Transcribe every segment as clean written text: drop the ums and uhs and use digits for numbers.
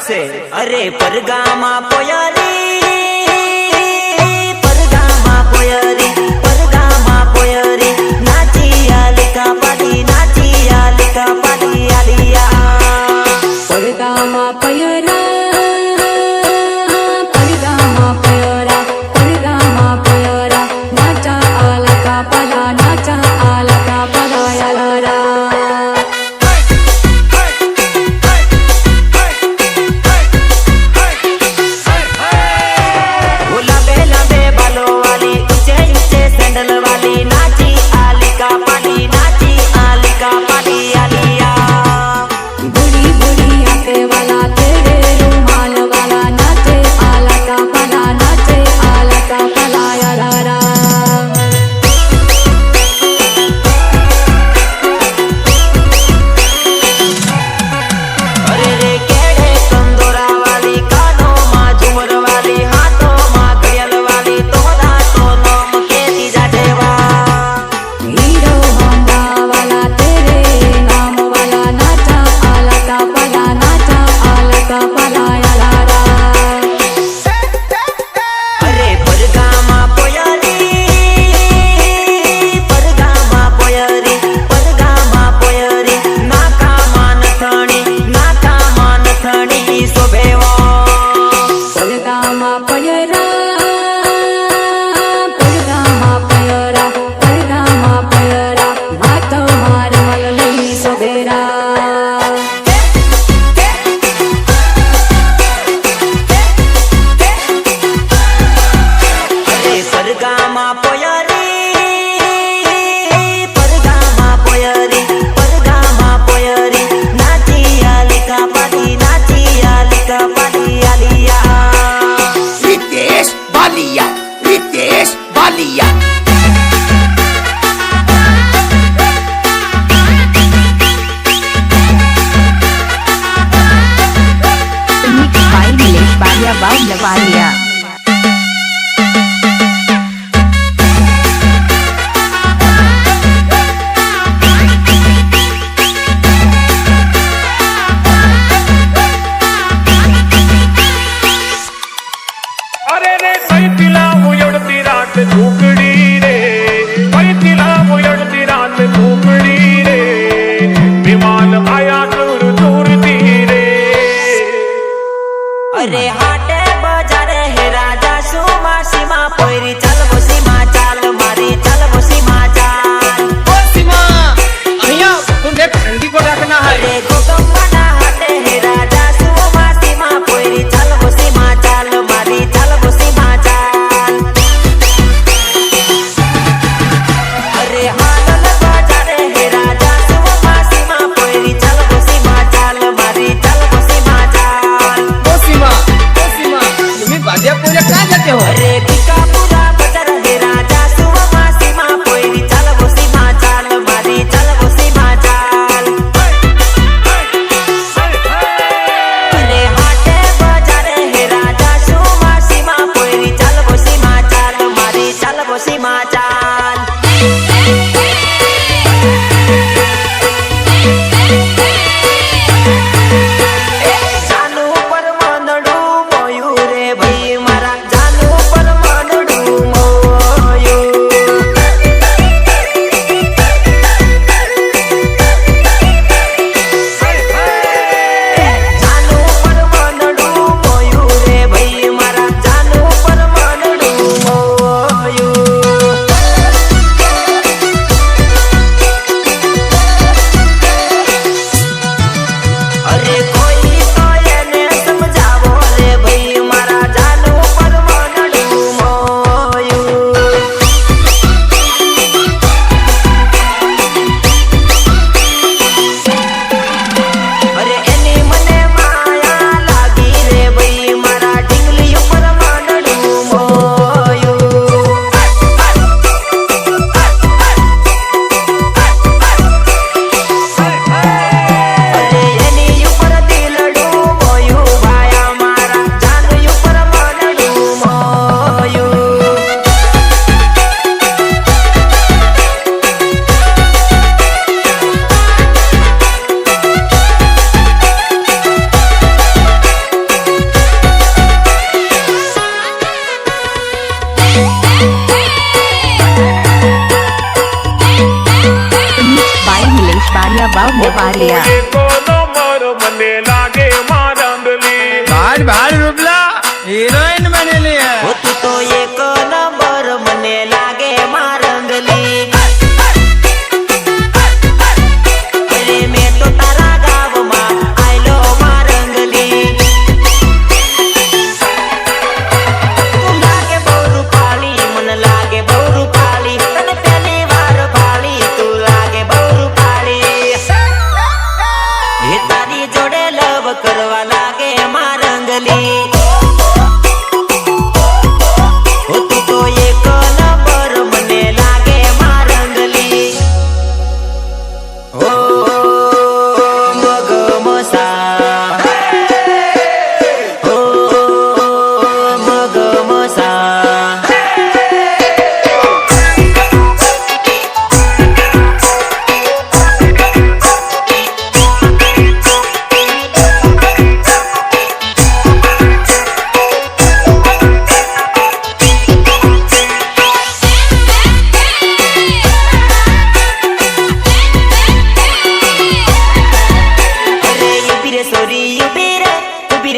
છે અરે પરગામા પોયરી પરગામા પોયરી પરગામા પોયરી નાચી આલિકા પાડી નાચી આલિકા પાડી આલિયા પરગામા પયરા પરગામા પયરા પરગામા પયરા નાચા આલકા પલા નાચા આલકા પલા યારા अरे हाटे बाजारे हे राजा सुमा सीमा पोयरी चल वो सीमा चाल मारी चल वो सीमा चाल ओ सीमा अहिया तुझे ठंडी को रखना है अरे गोगम्बना हाटे हे राजा सुमा सीमा पोयरी चल वो सीमा चाल मारी चल वो सीमा चाल अरे हालल बाजारे हे राजा सुमा सीमा पोयरी चल वो सीमा चाल मारी चल वो सीमा चाल ओ सीमा तुम्हें बाजिया पूरे कहाँ जाते हो अरे बिकापुरा बजार हे राजा सुमा सीमा पोयरी चल वो सीमा चाल मारी चल वो सीमा चाल अरे हाटे बाजार हे राजा सुमा सीमा पोयरी चल वो सीमा चाल मारी चल वो सीमा चाल जानू पर मनडू मोयू रे भई मारा जानू पर मनडू मोयू जानू पर मनडू मोयू रे भई मारा जानू पर मनडू मोयू નવારિયા મને લાગે મારંગલી ભાડ ભાડ રૂપલા હિરોઈન બનેલી હે ઓ તું તો એક નંબર મને લાગે મારંગલી અરે મેં તો તારા ગાવમાં આયલો મારંગલી તું લાગે બહુ રૂપાળી મને લાગે બહુ રૂપાળી તને પહેલી વાર ભાળી તું લાગે બહુ રૂપાળી હે તારી જોડે લવ કરવા લાગે મારંગલી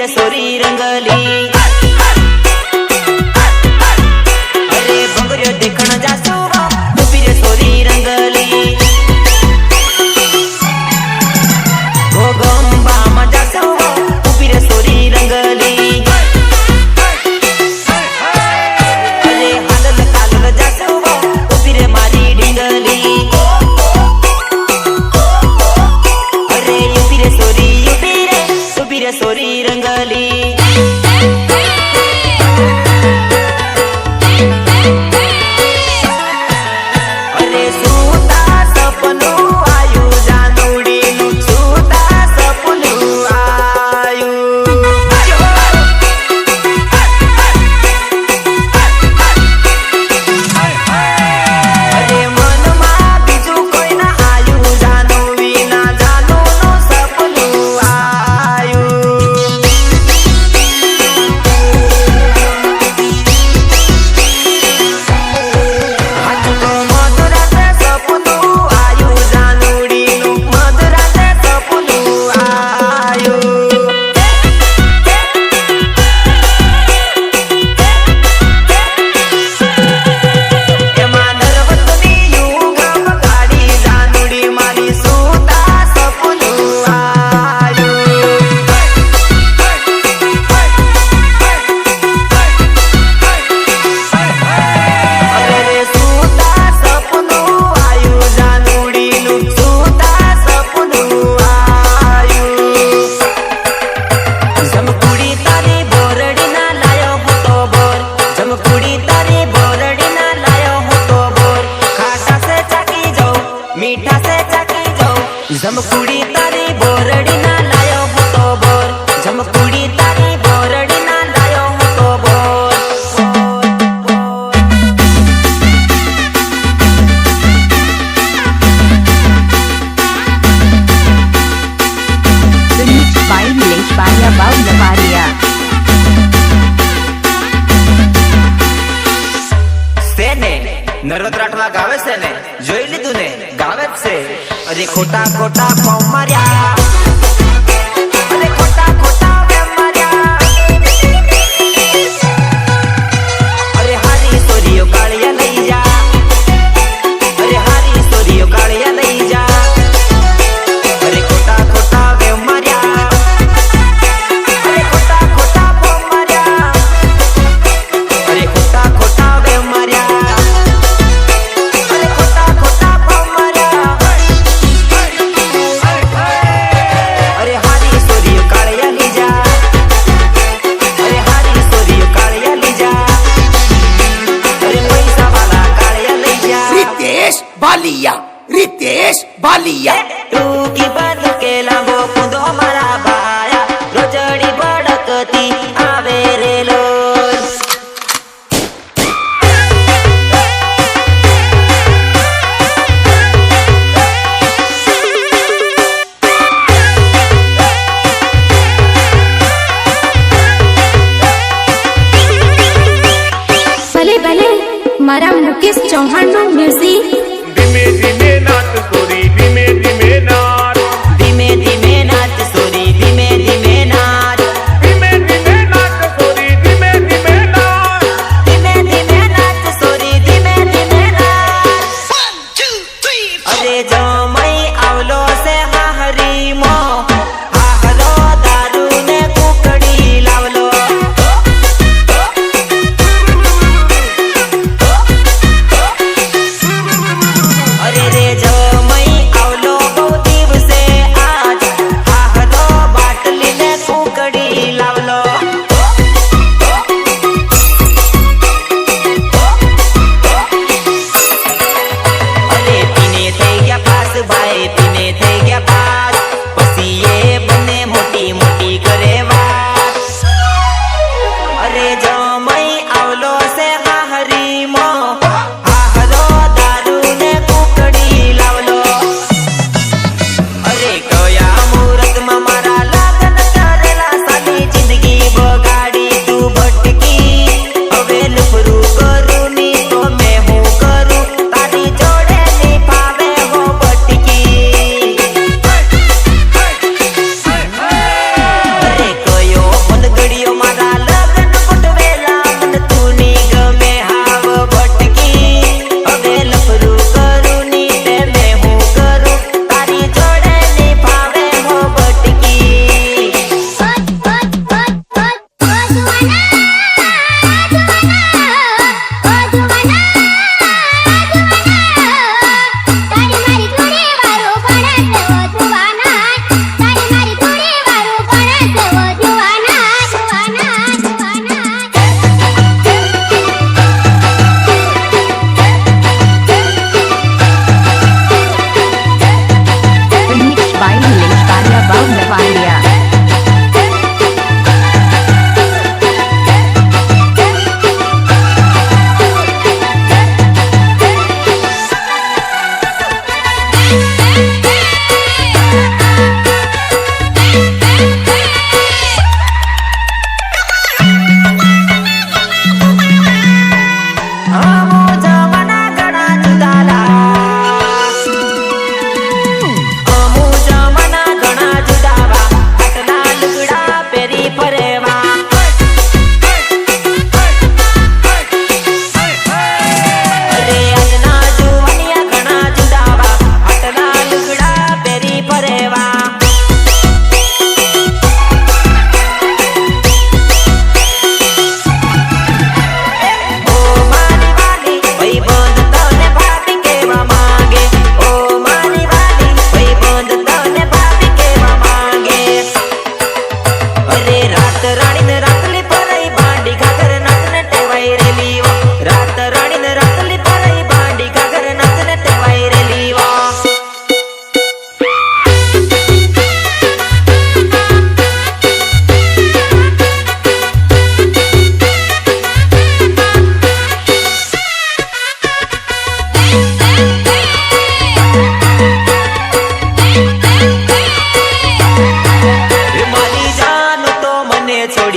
સોરી રંગલી અરે બંગરિયો દેખણ જાસુ ઉભી રે સોરી રંગલી ગોગંબામાં જાસુ ઉભી રે સોરી રંગલી અરે હાલલ કાલલ જાસુ ઉભી રે મારી ડીંગલી અરે ઉભી રે સોરી રંગલી અરે સુતા સપનું આયુ જાનુડીનું સુતા સપનું આયુ અરે મનમાં બીજું કોઈ ના આયુ જાનુ વિના જાનુનું સપનું આયુ मीठा से चाकी जाओ जमकुड़ी तारी बोरड़ी ना लायो हो तो बोर जमकुड़ी तारी बोरड़ी ना लायो हो तो bore Remix by Nilesh Bhaiya Bau Navaria. સેને નરોદ રાઠવા ગાવે છે ને જોઈ લીધું ને ગાવે જ છે અરે ખોટા ખોટા ફોર્મ માર્યા અરે ખોટા ખોટા વેમ માર્યા અરે હારી સોરીઓ કાળિયા લઈ જા અરે હારી સોરીઓ કાળિયા લઈ જા અરે ખોટા ખોટા વેમ માર્યા અરે ખોટા ખોટા ફોર્મ માર્યા અરે ખોટા ખોટા વેમ માર્યા रितेश बालिया तू की बात के लाभो कुदो मारा बाया रोजड़ी बड़कती आवे रे लोल ભલે ભલે મારા મુકેશ ચૌહાણ નું મ્યુઝિક ધીમે ધીમે નાથ સોરી ધીમે ધીમે નાથ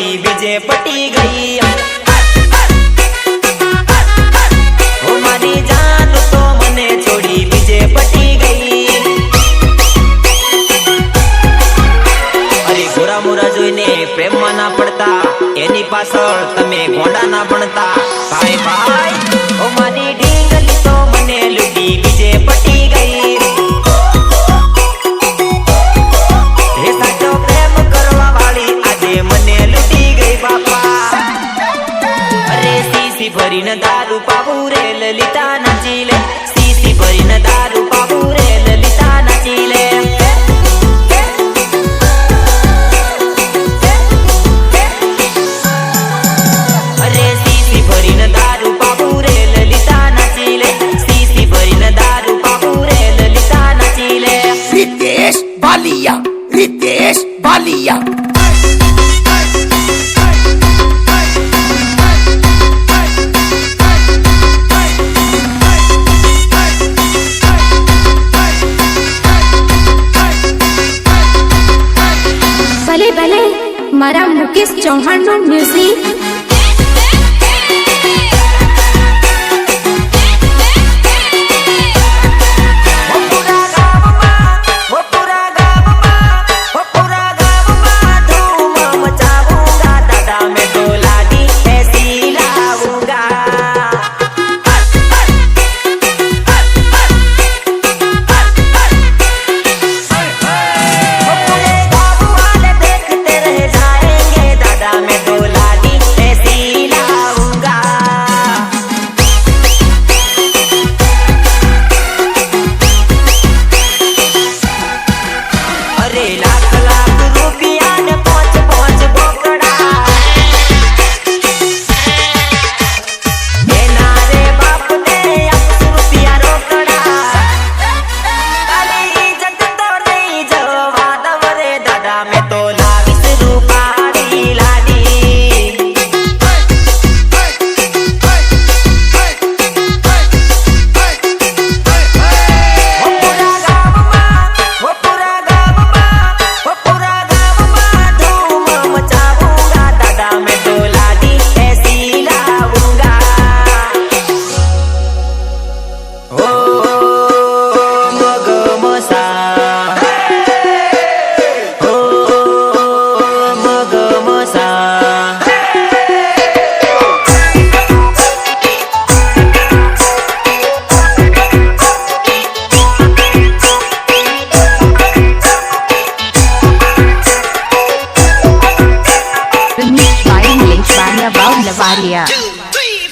છોડી બીજે પટી ગઈ ઓ મારી જાન તો મને છોડી બીજે પટી ગઈ અરે ગોરા મોરા જોઈને પ્રેમમાં ના પડતા એની પાછળ તમે ગોંડા ના બનતા ભાઈ ભાઈ ઓ મારી ઢીંગલી તો મને લૂટી બીજે પટી ગઈ હે સાચો પ્રેમ કરવા વાળી આજે મને લૂટી ગઈ બાપા અરે સીસી ભરીને દારૂ પાવું રે લલિતા નાચી લે સીસી ભરીને દારૂ પાવું રે લલિતા નાચી લે અરે સીસી ભરીને દારૂ પાવું રે લલિતા નાચી લે સીસી ભરીને દારૂ પાવું રે લલિતા નાચી લે रितेश बालिया रितेश बालिया ભલે ભલે મારા મુકેશ ચૌહાણ નું મ્યુઝિક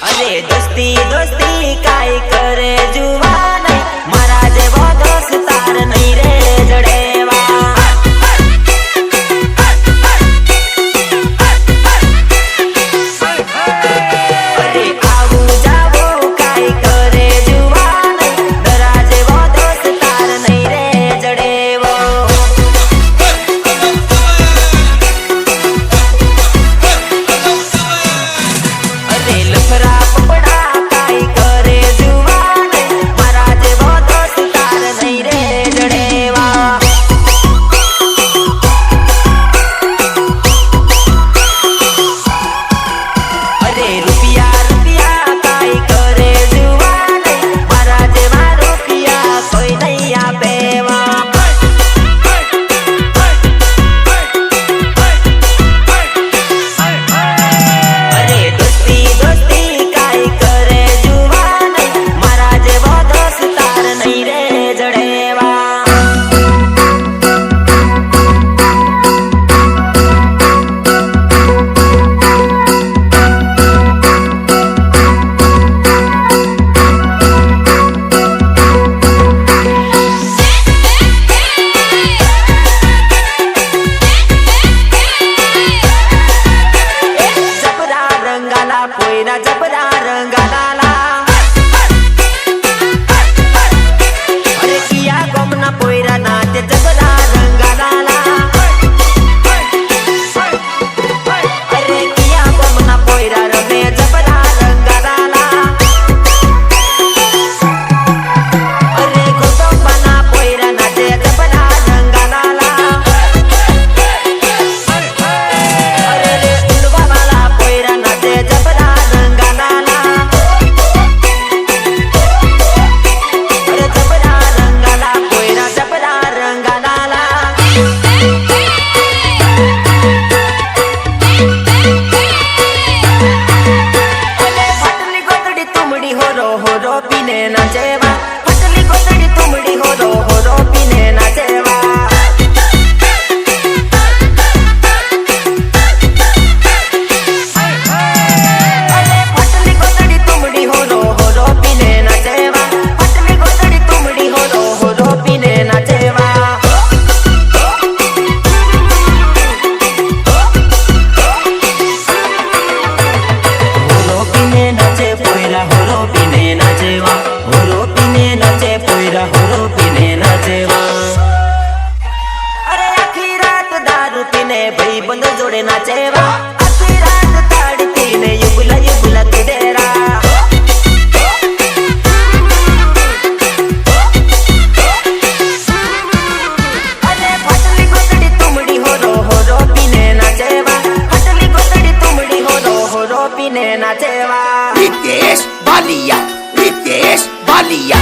અરે દોસ્તી દોસ્તી કાઈ કરે જુવાન મારા જેવો દોસ્તાર નહીં રે જડેવા અરે આવું જાવું કાઈ કરે જુવાન મારા જેવો દોસ્તાર નહીં રે જડેવો અરે લફરા પપડા કાઈ કરે જુવાન મારા જેવો દોસ્તાર નહીં રે જડેવા અરે રૂપિયા રૂપિયા કાઈ કરે જુવાન મારા જેવા રૂપિયા કોઈ નહીં આપેવા અરે દોસ્તી દોસ્તી કાઈ કરે જુવાન મારા જેવો દોસ્તાર નહીં રે જડેવા જબરા રંગાલા પોઈના જબરા રંગાલા અરે કિયા ગમના પોઈરા નાચે જબરા રંગાલા અરે કિયા ગમના પોઈરા રમે જબરા રંગાલા અરે ગોતમના પોઈરા નાચે જબરા રંગાલા અરે રે નાચેવા Ritesh Ballia Ritesh Ballia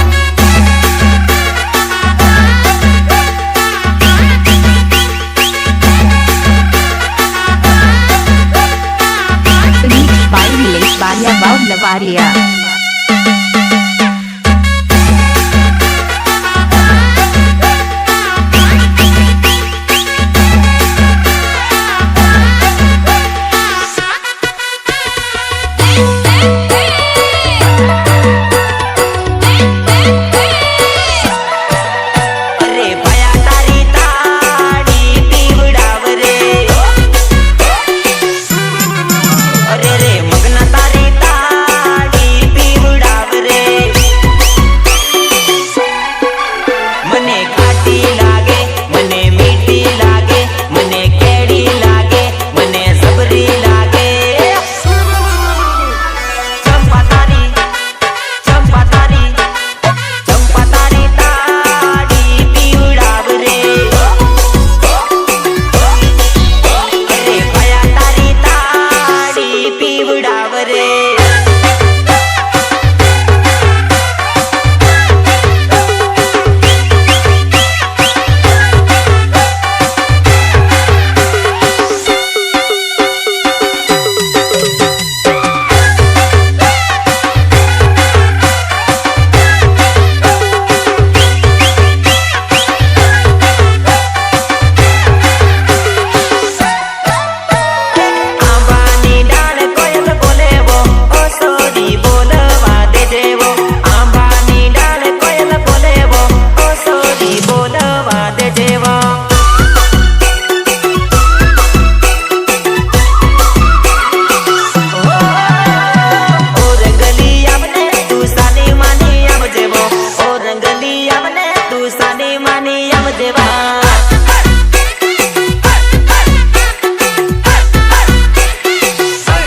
Remixed by Nilesh Balia Bob Lavaria. અરે ભયા તારી તાડી પીવડાવ રે અરે રે મગના તારી તાડી પીવડાવ રે મને ખાટી લાગે મને મીઠી લાગે મને કેડી લાગે મને સબરી લાગે ચંપા તારી તાડી પીવડાવ રે અરે ભયા તારી તાડી પીવડાવ રે આંબાની ડાળ કોયલ બોલેવો ઓ સોરી બોલવા દેજેવો આંબાની ડાળ કોયલ બોલેવો ઓ સોરી બોલવા દેજેવો ઓ રંગલી આવને તું સાની માની આવજેવો ઓ રંગલી આવને તું સાની માની આવજેવા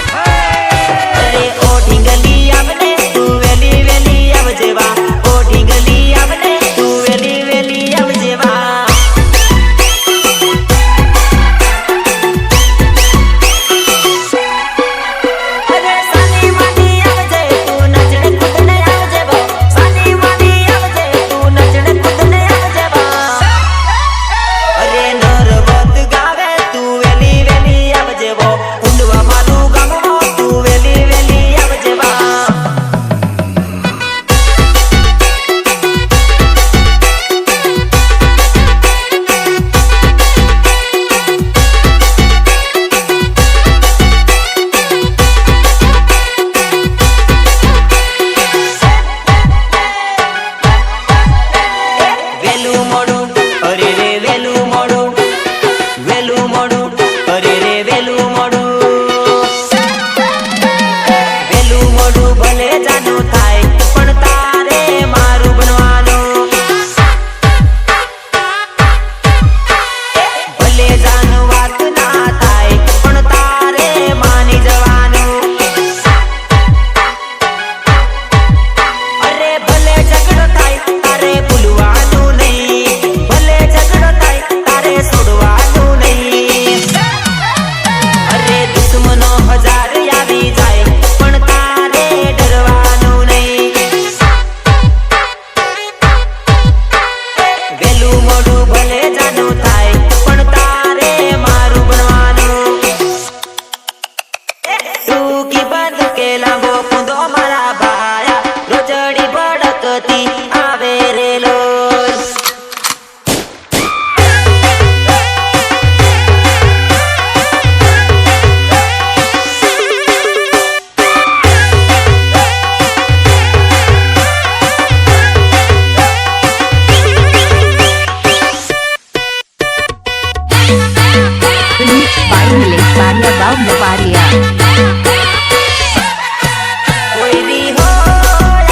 અરે ઓ ઢીંગલી આવને તું વેલી વેલી આવજેવા ઓ ઢીંગલી આવને તું વેલી વેલી આવજેવા અરે સાની માની આવજે તું નચડે કૂદને આવજેવો સાની માની આવજે તું નચડે કૂદને આવજેવા અરે નરવત ગાવે તું વેલી વેલી આવજેવો ઊંડવા મારું ગામો તું વેલી વેલી આવજેવા વેલું મોડું અરે રે વેલું મોડું વેલું મોડું અરે રે વેલું મોડું વેલું મોડું ભલે જાનું થાય પણ તારે મારું બનવાનું ભલે જાનું વાત ના થાય પણ તારે માની જવાનું અરે ભલે ઝઘડો થાય તારે ભૂલવાનું નહીં ભલે ઝઘડો થાય તારે છોડવાનું નહીં અરે દુશ્મનો હજાર આવી જાય પણ તારે ડરવાનું નહીં વેલું મોડું ભલે જાનું થાય પણ તારે મારું બનવાનું ટૂંકી બંધ કે લાંબો કૂદો મારા ભાયા રોજડી ભડકતી આવે રે લોલ Remixed by Nilesh Balia Bob Lavaria. પોયરી હો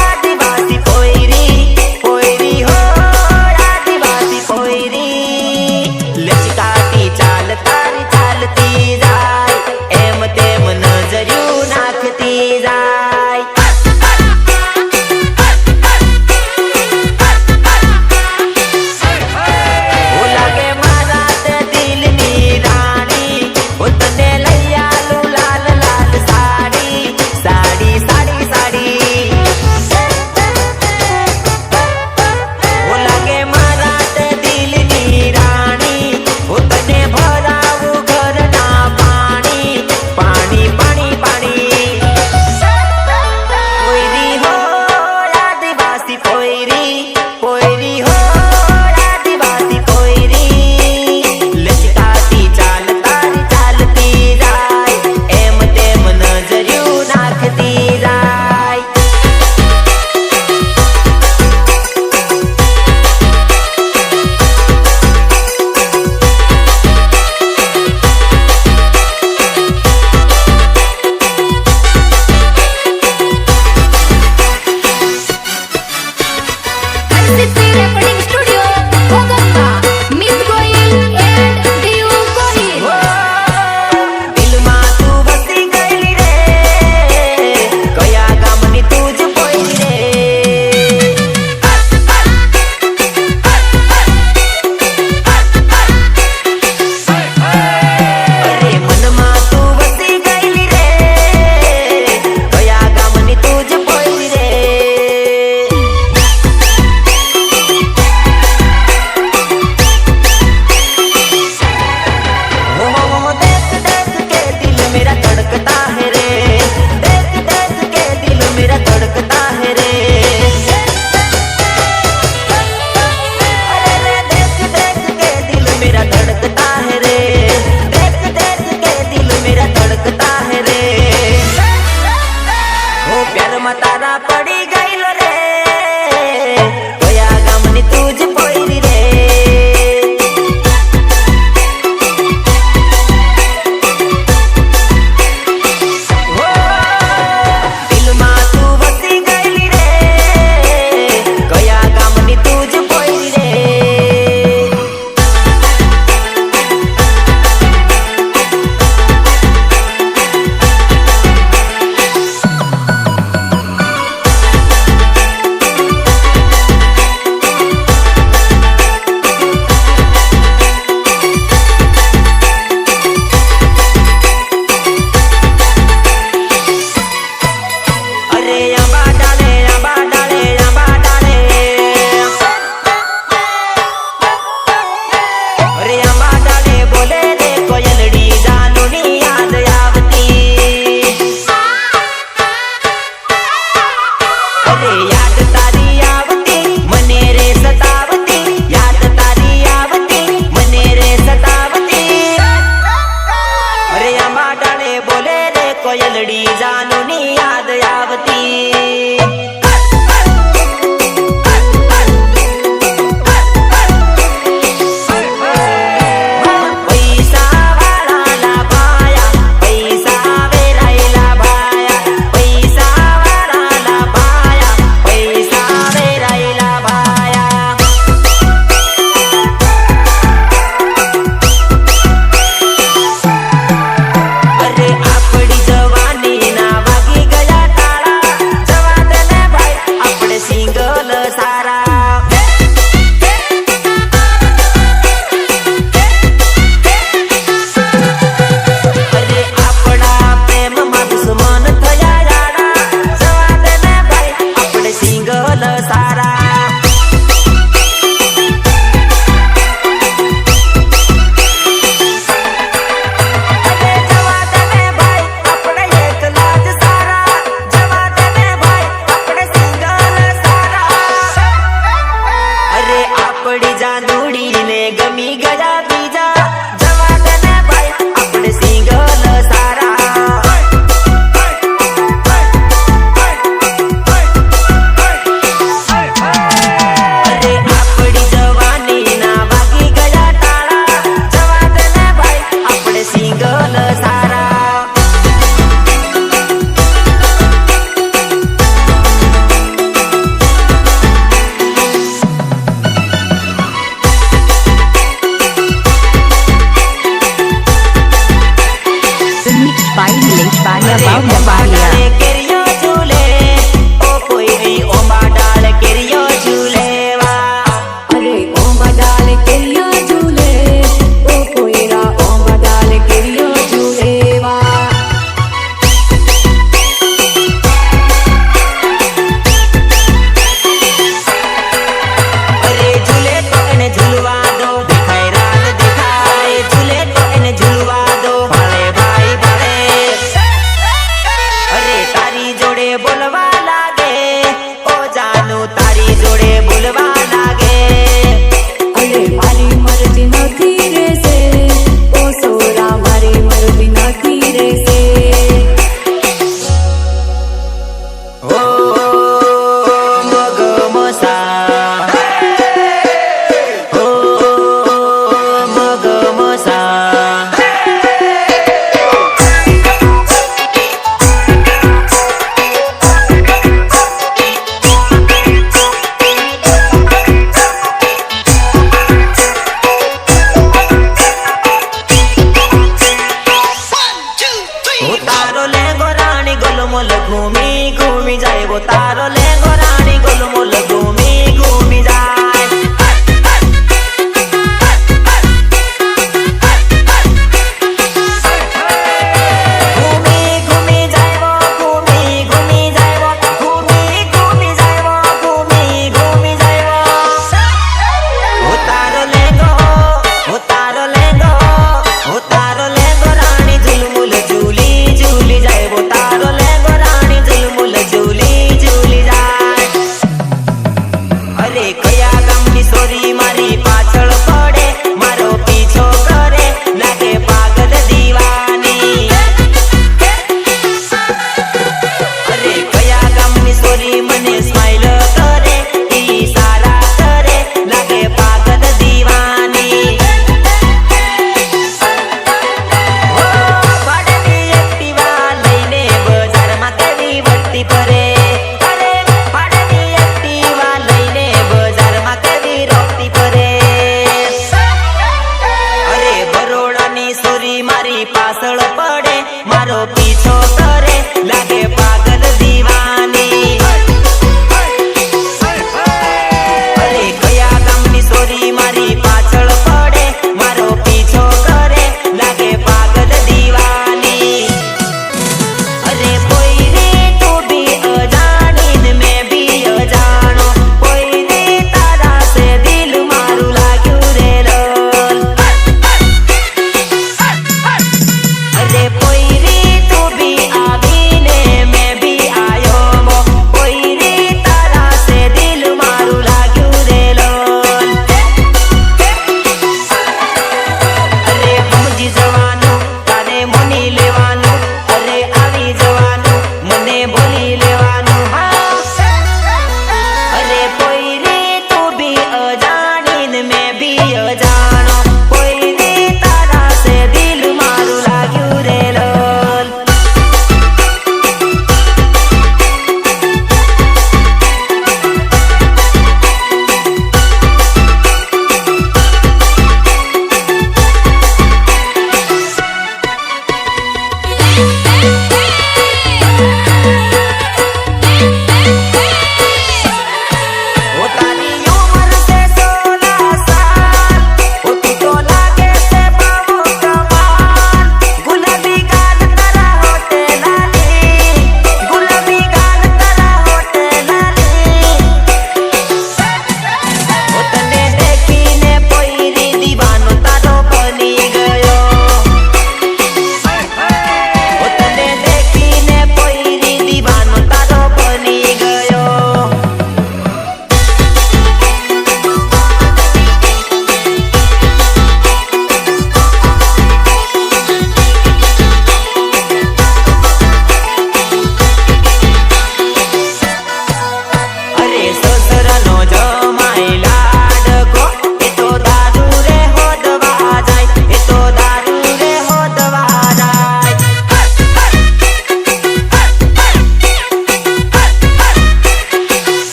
આદિવાસી પોયરી હો આદિવાસી પોયરી લચકાતી ચાલ તારી ચાલતી જાય એમ તેમ નજર્યું નાખતી જાય ઓ લાગે મારા તે દિલની રાણી ઓ તને લઈ આલું લાલ લાલ મેલડી જાનુની યાદ આવતી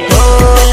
ઢોલ